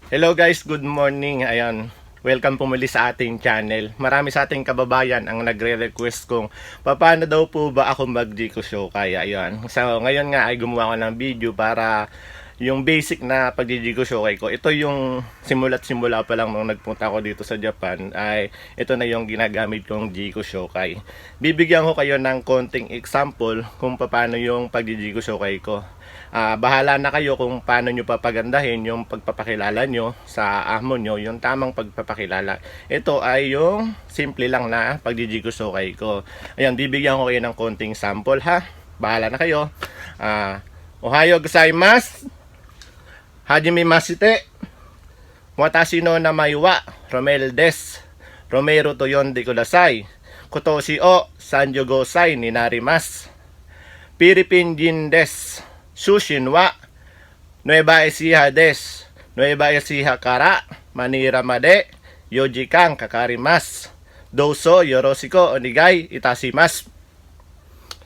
Hello guys, good morning. Ayan, welcome po muli sa ating channel. Marami sa ating kababayan ang nagre-request kung paano daw po ba ako mag-Jikoshoukai. Ayan. So ngayon nga ay gumawa ko ng video para yung basic na pag-Jikoshoukai ko. Ito yung simula't simula pa lang nung nagpunta ako dito sa Japan ay ito na yung ginagamit kong Jikoshoukai. Bibigyan ko kayo ng konting example kung paano yung pag-Jikoshoukai ko. Bahala na kayo kung paano nyo papagandahin yung pagpapakilala nyo sa amo nyo, yung tamang pagpapakilala. Ito ay yung simple lang na pag-Jikoshoukai ko. Ayan, bibigyan ko kayo ng konting sample ha. Bahala na kayo. Ohayo gozaimasu. Hajime masite. Watashi no namae wa Romel desu. Romero to yonde kudasai. Kotoshi o 35 歳になります。フィリピン人です。出身はNueva Ecija des. Nueva Ecija kara Manila made 4時間かかります。どうぞよろしくお願いいたします。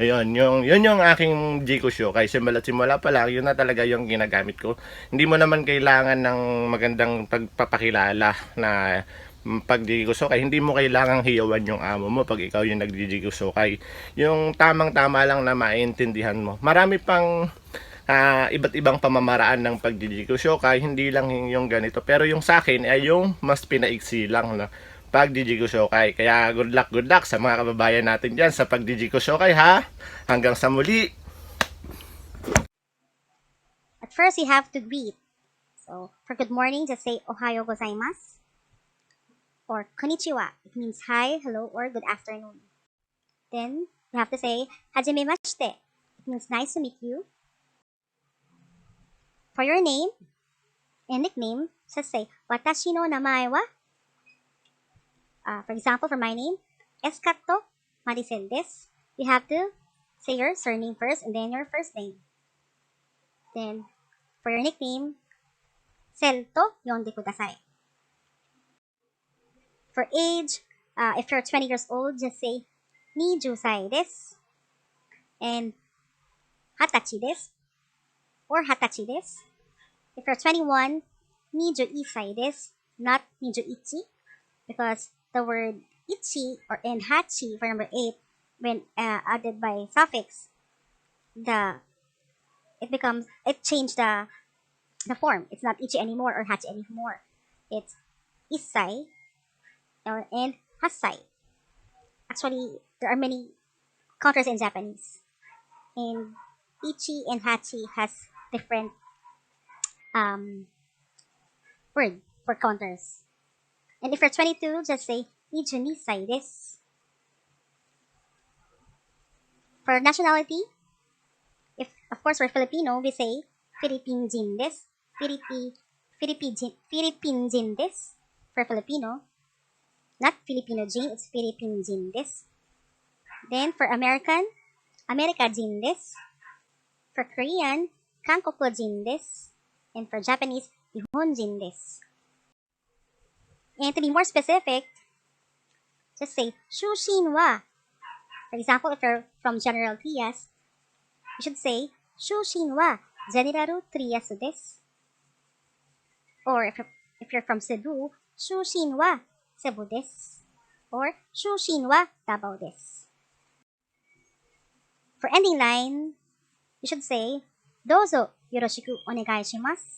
Ayun, yun yung aking Jikoshoukai. Simula pa lang, yun na talaga yung ginagamit ko. Hindi mo naman kailangan ng magandang pagpapakilala na pag-Jikoshoukai. Hindi mo kailangang hiyawan yung amo mo pag ikaw yung nag-Jikoshoukai. Yung tamang-tama lang na maintindihan mo. Marami pang iba't ibang pamamaraan ng pag-Jikoshoukai. Hindi lang yung ganito. Pero yung sa akin ay yung mas pinaiksi lang na pag-Jikoshoukai. Kaya good luck sa mga kababayan natin dyan sa pag-Jikoshoukai ha. Hanggang sa muli. At first, you have to greet. So, for good morning, just say Ohayo gozaimasu. Or konnichiwa. It means hi, hello, or good afternoon. Then, you have to say Hajime mashite. It means nice to meet you. For your name and nickname, just say Watashi no namae wa. For example, for my name, Eskato Maricel desu. You have to say your surname first and then your first name. Then, for your nickname, Sel to yonde kudasai. For age, if you're 20 years old, just say 20 歳です and 20歳です or 20歳です. If you're 21, 21歳です not 21 because the word ichi or and hachi for number 8 when added by suffix it changed the form. It's not ichi anymore or hachi anymore. It's isai and hasai. Actually, there are many counters in Japanese, and ichi and hachi has different word for counters. And if you're 22, just say 22歳です. For nationality, if of course we're Filipino, we say Philippine jin desu. Philippine jin desu for Filipino. Not Filipino jin, it's Philippine jin desu. Then for American, America jin desu. For Korean, Kankoku jin desu. And for Japanese, Nihonjin desu. And to be more specific, just say Shushin wa. For example, if you're from General Trias, you should say Shushin wa General Trias desu. Or if you're from Cebu, Shushin wa Cebu desu. Or Shushin wa Davao desu. For ending line, you should say Dozo yoroshiku onegai shimasu.